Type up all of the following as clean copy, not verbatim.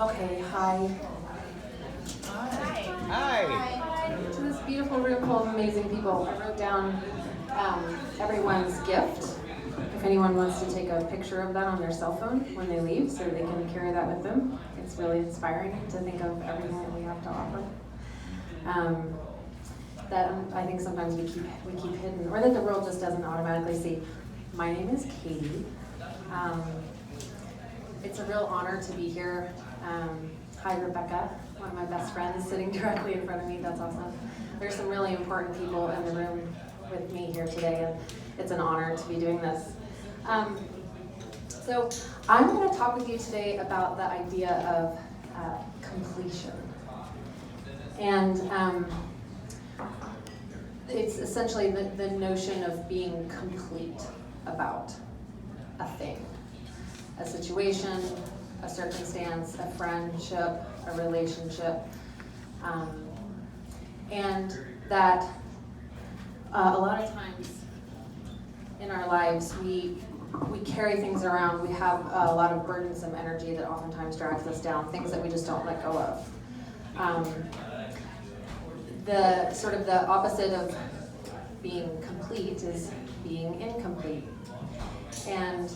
Okay, hi. Hi. To this beautiful room full of amazing people. I wrote down everyone's gift. If anyone wants to take a picture of that on their cell phone when they leave so they can carry that with them. It's really inspiring to think of everything that we have to offer. That I think sometimes we keep hidden, or that the world just doesn't automatically see. My name is Katie. It's a real honor to be here. Hi, Rebecca, one of my best friends sitting directly in front of me. That's awesome. There's some really important people in the room with me here today, and it's an honor to be doing this. So I'm going to talk with you today about the idea of completion. And it's essentially the notion of being complete about a thing, a situation, a circumstance, a friendship, a relationship, and that a lot of times in our lives we carry things around. We have a lot of burdensome energy that oftentimes drags us down, things that we just don't let go of. The sort of the opposite of being complete is being incomplete. And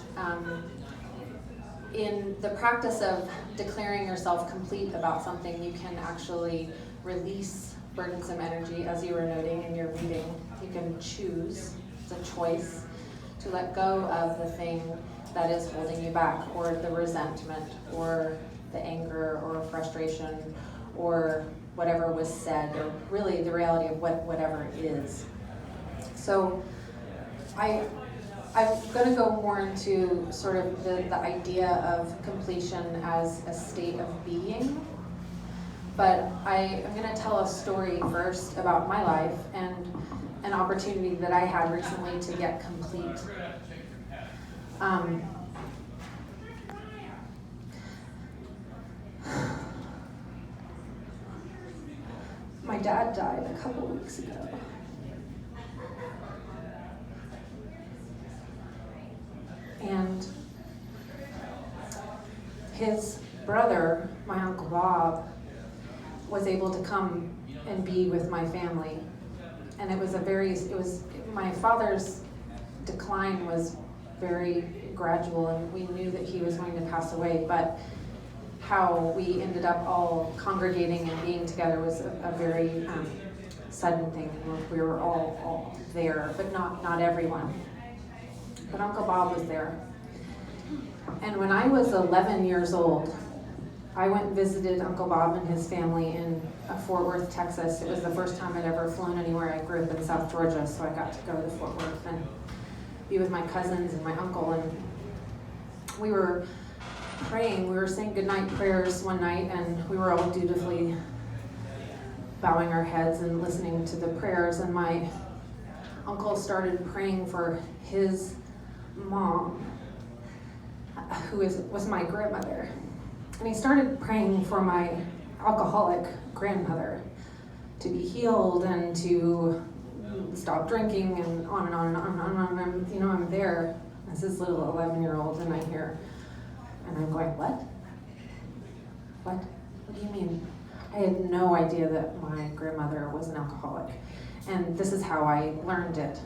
in the practice of declaring yourself complete about something, you can actually release burdensome energy, as you were noting in your reading. You can choose, it's a choice, to let go of the thing that is holding you back, or the resentment, or the anger, or frustration, or whatever was said, or really the reality of whatever it is. So I'm going to go more into sort of the idea of completion as a state of being, but I'm going to tell a story first about my life and an opportunity that I had recently to get complete. My dad died a couple weeks ago. And his brother, my Uncle Bob, was able to come and be with my family. And my father's decline was very gradual, and we knew that he was going to pass away, but how we ended up all congregating and being together was a very sudden thing. We were all there, but not everyone. But Uncle Bob was there. And when I was 11 years old, I went and visited Uncle Bob and his family in Fort Worth, Texas. It was the first time I'd ever flown anywhere. I grew up in South Georgia, so I got to go to Fort Worth and be with my cousins and my uncle. And we were praying. We were saying goodnight prayers one night, and we were all dutifully bowing our heads and listening to the prayers. And my uncle started praying for his mom, who was my grandmother. And he started praying for my alcoholic grandmother to be healed and to stop drinking, and on and on and on and on. And I'm there as this little 11-year-old, and I hear, and I'm going, what? What do you mean? I had no idea that my grandmother was an alcoholic. And this is how I learned it.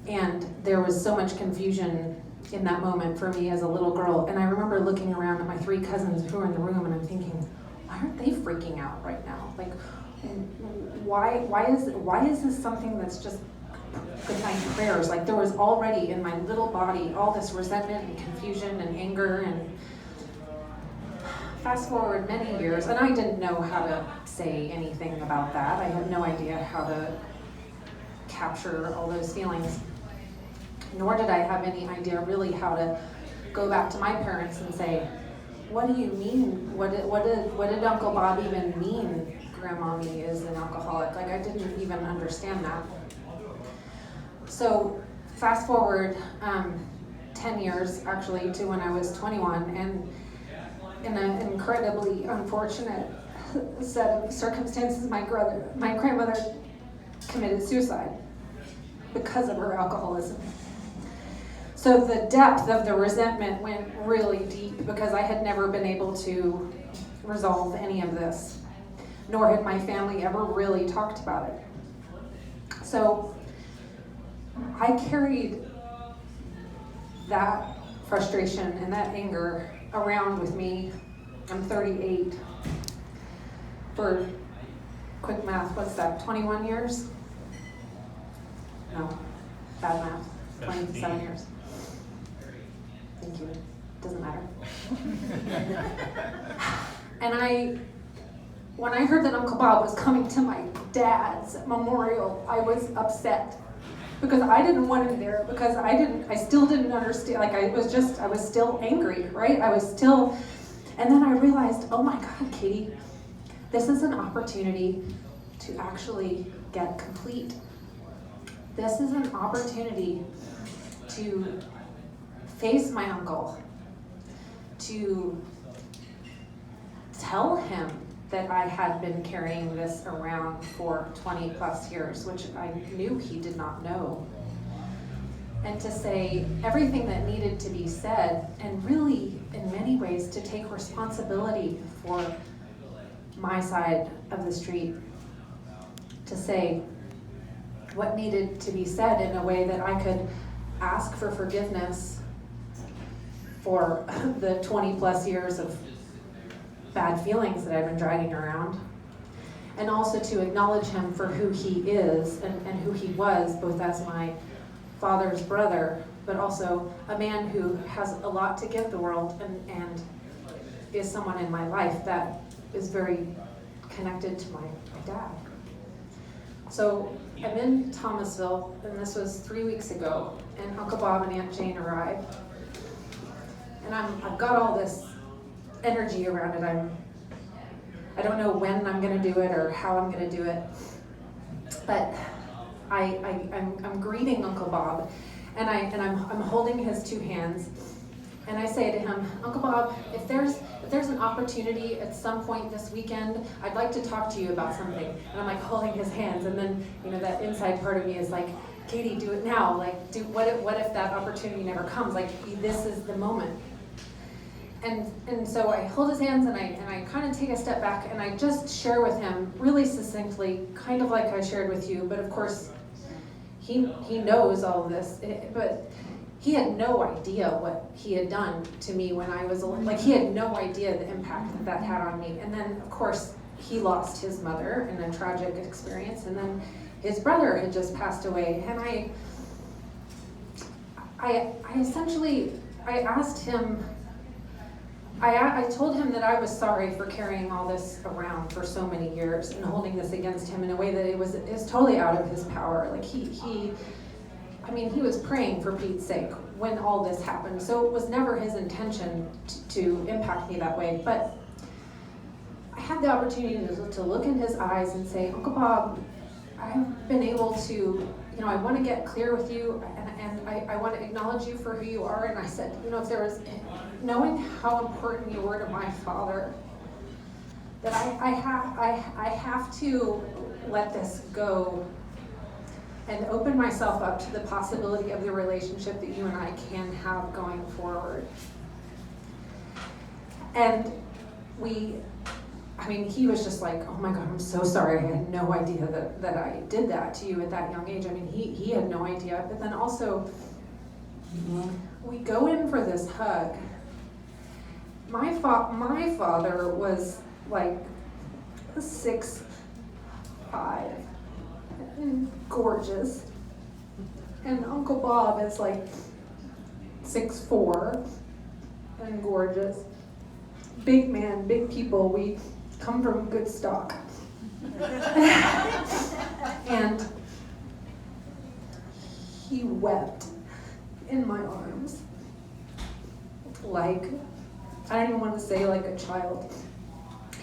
And there was so much confusion in that moment for me as a little girl. And I remember looking around at my three cousins who were in the room, and I'm thinking, why aren't they freaking out right now? Like, why is this something that's just goodnight prayers? Like, there was already in my little body all this resentment and confusion and anger. And fast forward many years, and I didn't know how to say anything about that. I had no idea how to capture all those feelings. Nor did I have any idea really how to go back to my parents and say, what do you mean? What did Uncle Bob even mean Grandmommy is an alcoholic? Like, I didn't even understand that. So fast forward 10 years actually to when I was 21, and in an incredibly unfortunate set of circumstances, my grandmother committed suicide because of her alcoholism. So the depth of the resentment went really deep because I had never been able to resolve any of this, nor had my family ever really talked about it. So I carried that frustration and that anger around with me. I'm 38. For quick math, what's that, 21 years? No, bad math, 27 years. Thank you, doesn't matter. And when I heard that Uncle Bob was coming to my dad's memorial, I was upset. Because I didn't want him there, because I still didn't understand, like I was still angry, right? And then I realized, oh my God, Katie, this is an opportunity to actually get complete. This is an opportunity to face my uncle, to tell him that I had been carrying this around for 20 plus years, which I knew he did not know. And to say everything that needed to be said, and really, in many ways, to take responsibility for my side of the street. To say what needed to be said in a way that I could ask for forgiveness for the 20 plus years of bad feelings that I've been dragging around, and also to acknowledge him for who he is and who he was, both as my father's brother, but also a man who has a lot to give the world and is someone in my life that is very connected to my dad. So I'm in Thomasville, and this was 3 weeks ago, and Uncle Bob and Aunt Jane arrived, and I've got all this energy around it. I don't know when I'm going to do it or how I'm going to do it, but I'm greeting Uncle Bob, and I'm holding his two hands, and I say to him, Uncle Bob, if there's an opportunity at some point this weekend, I'd like to talk to you about something. And I'm like holding his hands, and then that inside part of me is like, Katie, do it now. Like, what if that opportunity never comes? Like, this is the moment. And so I hold his hands, and I kind of take a step back, and I just share with him really succinctly, kind of like I shared with you, but of course he knows all of this, but he had no idea what he had done to me when I was like, he had no idea the impact that had on me. And then of course he lost his mother in a tragic experience, and then his brother had just passed away, and I essentially asked him, I told him that I was sorry for carrying all this around for so many years and holding this against him in a way that is totally out of his power. Like he was praying for Pete's sake when all this happened. So it was never his intention to impact me that way. But I had the opportunity to look in his eyes and say, Uncle Bob, I've been able to, I want to get clear with you, and I want to acknowledge you for who you are. And I said, if there was, knowing how important you were to my father, that I have to let this go and open myself up to the possibility of the relationship that you and I can have going forward. And he was just like, oh my God, I'm so sorry. I had no idea that I did that to you at that young age. He had no idea. But then also, we go in for this hug. My father was like 6'5", and gorgeous. And Uncle Bob is like 6'4", and gorgeous. Big man, big people. We come from good stock. And he wept in my arms, like, I don't even want to say like a child.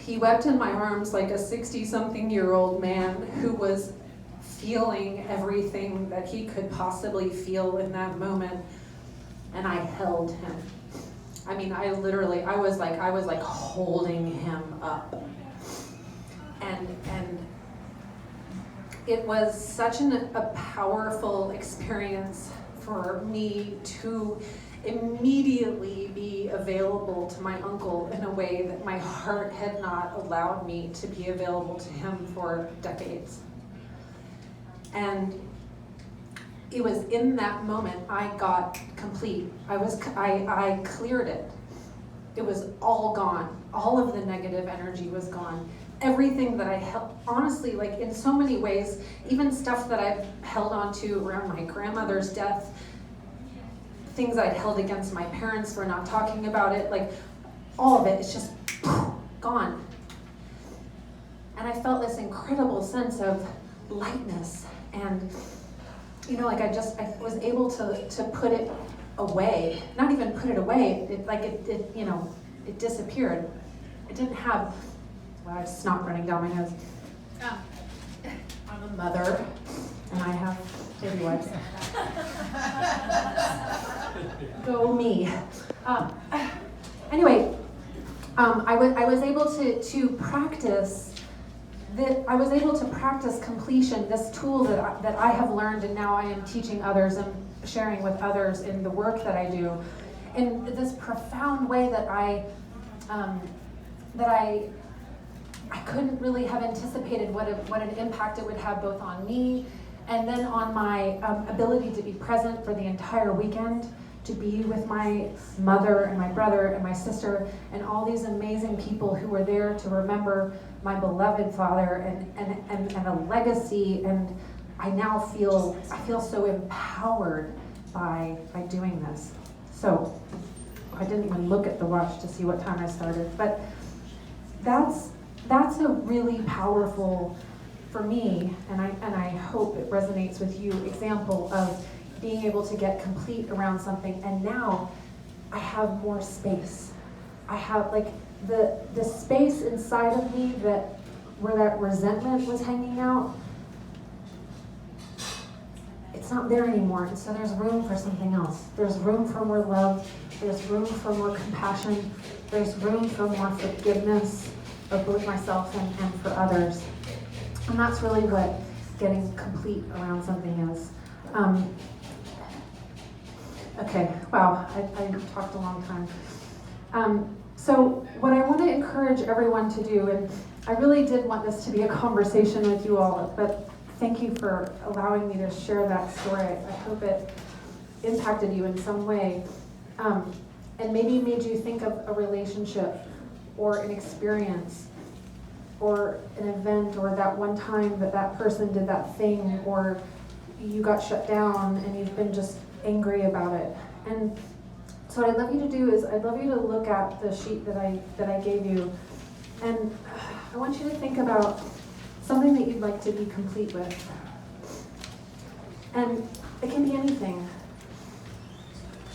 He wept in my arms like a 60-something-year-old man who was feeling everything that he could possibly feel in that moment, and I held him. I was like holding him up. And it was such a powerful experience for me to immediately be available to my uncle in a way that my heart had not allowed me to be available to him for decades. And it was in that moment I got complete. I cleared it. It was all gone. All of the negative energy was gone. Everything that I held, honestly, like in so many ways, even stuff that I've held on to around my grandmother's death, things I'd held against my parents for not talking about it, like all of it, it's just gone. And I felt this incredible sense of lightness and, you know, like I was able to put it away, not even put it away, it disappeared. It didn't have, well, I have snot running down my nose. Oh. I'm a mother, and I have baby wipes. Go me. Anyway, I was able to practice that. I was able to practice completion, this tool that I have learned, and now I am teaching others and sharing with others in the work that I do, in this profound way that I couldn't really have anticipated what an impact it would have both on me and then on my ability to be present for the entire weekend, to be with my mother and my brother and my sister and all these amazing people who were there to remember my beloved father and a legacy. And I now feel so empowered by doing this. So I didn't even look at the watch to see what time I started, but that's a really powerful, for me, and I hope it resonates with you, example of being able to get complete around something. And now I have more space. I have like the space inside of me where that resentment was hanging out, it's not there anymore. And so there's room for something else. There's room for more love. There's room for more compassion. There's room for more forgiveness of both myself and for others. And that's really what getting complete around something is. Okay, wow, I talked a long time. So what I want to encourage everyone to do, and I really did want this to be a conversation with you all, but thank you for allowing me to share that story. I hope it impacted you in some way, and maybe made you think of a relationship or an experience or an event or that one time that person did that thing, or you got shut down and you've been just angry about it. And so what I'd love you to do is I'd love you to look at the sheet that I gave you, and I want you to think about something that you'd like to be complete with. And it can be anything.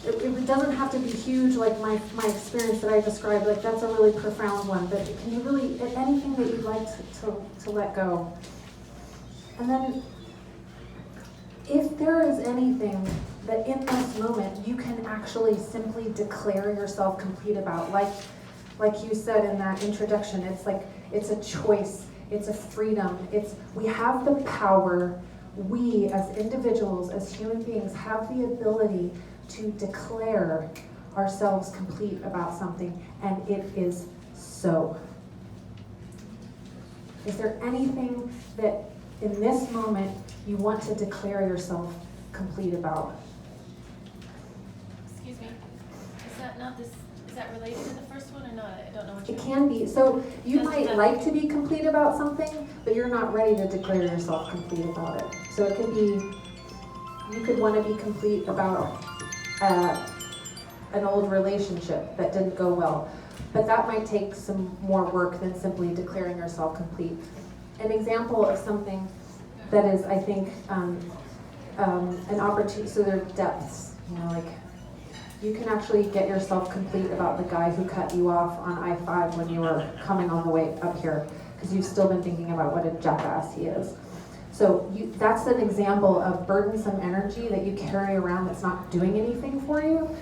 It doesn't have to be huge like my experience that I described, like that's a really profound one, but it can be really anything that you'd like to let go. And then if there is anything that in this moment you can actually simply declare yourself complete about, like you said in that introduction, it's like it's a choice, it's a freedom, we have the power, we as individuals, as human beings, have the ability to declare ourselves complete about something, and it is so. Is there anything that in this moment you want to declare yourself complete about? Excuse me, is that related to the first one or not? I don't know what you It can be. So you might like to be complete about something, but you're not ready to declare yourself complete about it. So it could be, you could want to be complete about an old relationship that didn't go well, but that might take some more work than simply declaring yourself complete. An example of something that is, I think, an opportunity, so there are depths, like you can actually get yourself complete about the guy who cut you off on I-5 when you were coming on the way up here, because you've still been thinking about what a jackass he is. So that's an example of burdensome energy that you carry around that's not doing anything for you.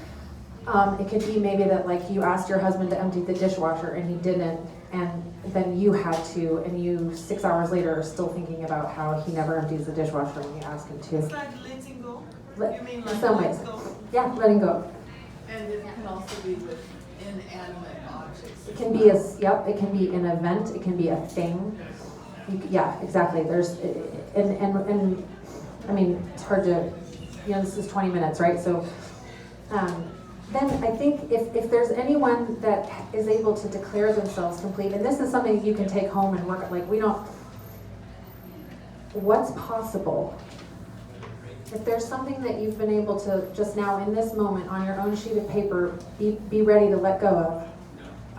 It could be maybe that like you asked your husband to empty the dishwasher and he didn't, and then you had to, and you 6 hours later are still thinking about how he never empties the dishwasher when you ask him to. It's like letting go. You mean in like some let's ways. go? Yeah, letting go. And it can also be with inanimate objects. It can be it can be an event, it can be a thing. Yeah, exactly. There's, and I mean, it's hard to, this is 20 minutes, right? So, then I think if there's anyone that is able to declare themselves complete, and this is something you can take home and work, like what's possible? If there's something that you've been able to just now in this moment on your own sheet of paper, be ready to let go of.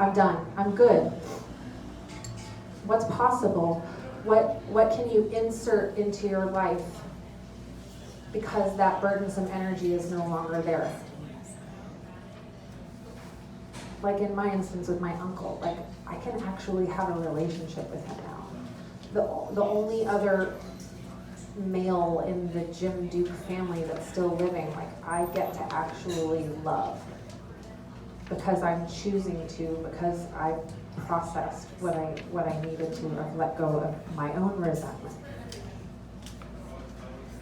I'm done. I'm good. What's possible? What can you insert into your life because that burdensome energy is no longer there? Like in my instance with my uncle, like I can actually have a relationship with him now. The only other male in the Jim Duke family that's still living, like I get to actually love because I'm choosing to, because I've processed what I needed to. I've let go of my own resentment.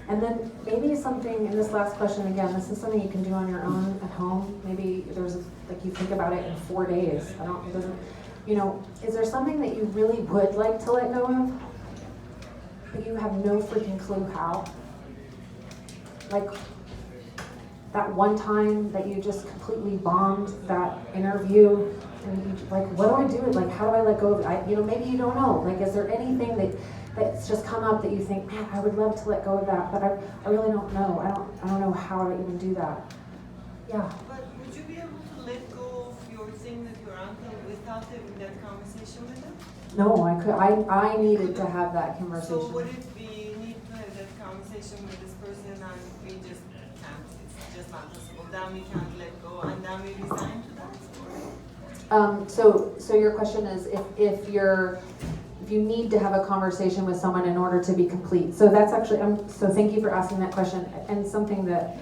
And then maybe something in this last question, again, this is something you can do on your own at home. Maybe like you think about it in 4 days. Is there something that you really would like to let go of, but you have no freaking clue how? Like that one time that you just completely bombed that interview, and you like, what do I do? Like, how do I let go of it? Maybe you don't know. Like, is there anything that's just come up that you think, man, I would love to let go of that, but I really don't know. I don't know how to even do that. Yeah. But would you be able to let go of your thing with your uncle without having that conversation with him? No, I needed to have that conversation. So what if we need to have that conversation with this person and we just can't, it's just not possible, then we can't let go and then we resign to that? So your question is if you need to have a conversation with someone in order to be complete. So that's actually, so thank you for asking that question, and something that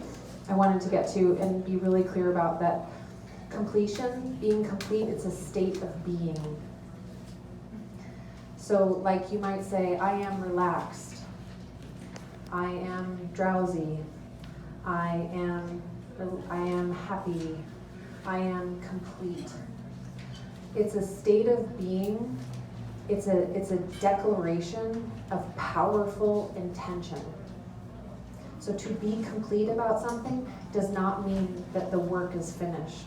I wanted to get to and be really clear about, that completion, being complete, it's a state of being. So like you might say, I am relaxed, I am drowsy, I am happy, I am complete. It's a state of being. It's a declaration of powerful intention. So to be complete about something does not mean that the work is finished.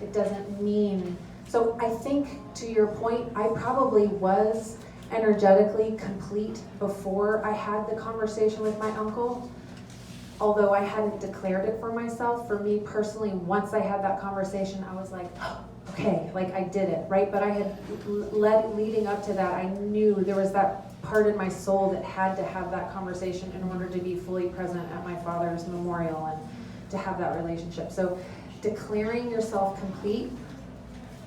It doesn't mean, so I think to your point, I probably was energetically complete before I had the conversation with my uncle. Although I hadn't declared it for myself, for me personally, once I had that conversation, I was like, okay, like I did it, right? But I had leading up to that, I knew there was that part in my soul that had to have that conversation in order to be fully present at my father's memorial and to have that relationship. So declaring yourself complete,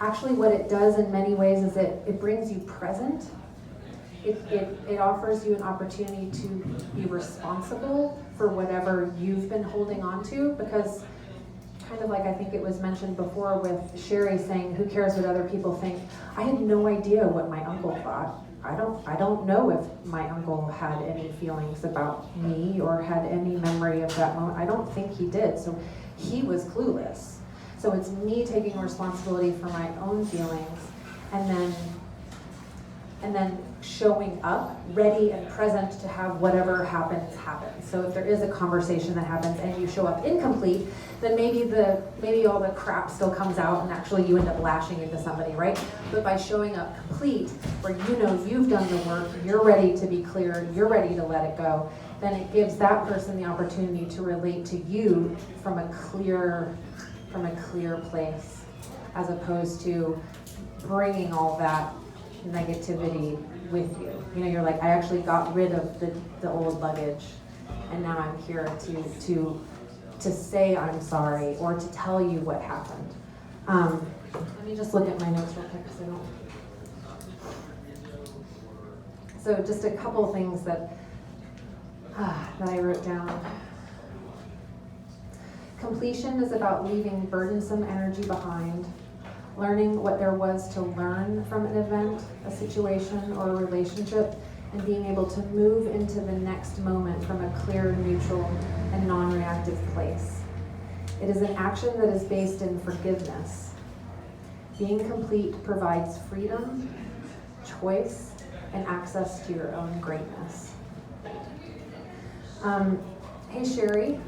actually what it does in many ways is it brings you present. It offers you an opportunity to be responsible for whatever you've been holding on to, because kind of like I think it was mentioned before with Sherry saying, who cares what other people think? I had no idea what my uncle thought. I don't know if my uncle had any feelings about me or had any memory of that moment. I don't think he did. So he was clueless. So it's me taking responsibility for my own feelings and then showing up ready and present to have whatever happens happen. So if there is a conversation that happens and you show up incomplete, then maybe all the crap still comes out and actually you end up lashing into somebody, right? But by showing up complete, where you know you've done the work, you're ready to be clear, you're ready to let it go, then it gives that person the opportunity to relate to you from a clear place, as opposed to bringing all that negativity with you. You're like, I actually got rid of the old luggage, and now I'm here to say I'm sorry or to tell you what happened. Let me just look at my notes real quick because I don't. So just a couple things that I wrote down. Completion is about leaving burdensome energy behind, learning what there was to learn from an event, a situation, or a relationship, and being able to move into the next moment from a clear, neutral, and non-reactive place. It is an action that is based in forgiveness. Being complete provides freedom, choice, and access to your own greatness. Hey Sherry,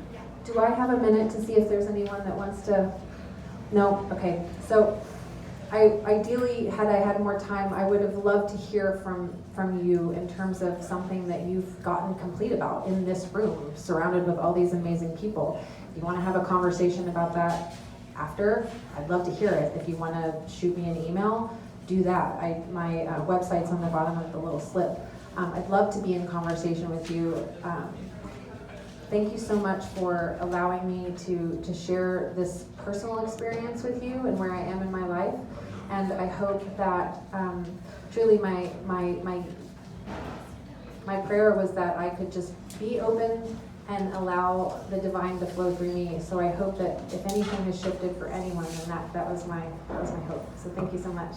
do I have a minute to see if there's anyone that wants to? No? Okay. So ideally, had I had more time, I would have loved to hear from you in terms of something that you've gotten complete about in this room, surrounded with all these amazing people. If you want to have a conversation about that after, I'd love to hear it. If you want to shoot me an email, do that. My website's on the bottom of the little slip. I'd love to be in conversation with you. Thank you so much for allowing me to share this personal experience with you and where I am in my life. And I hope that truly my prayer was that I could just be open and allow the divine to flow through me. So I hope that if anything has shifted for anyone, then that was my hope. So thank you so much.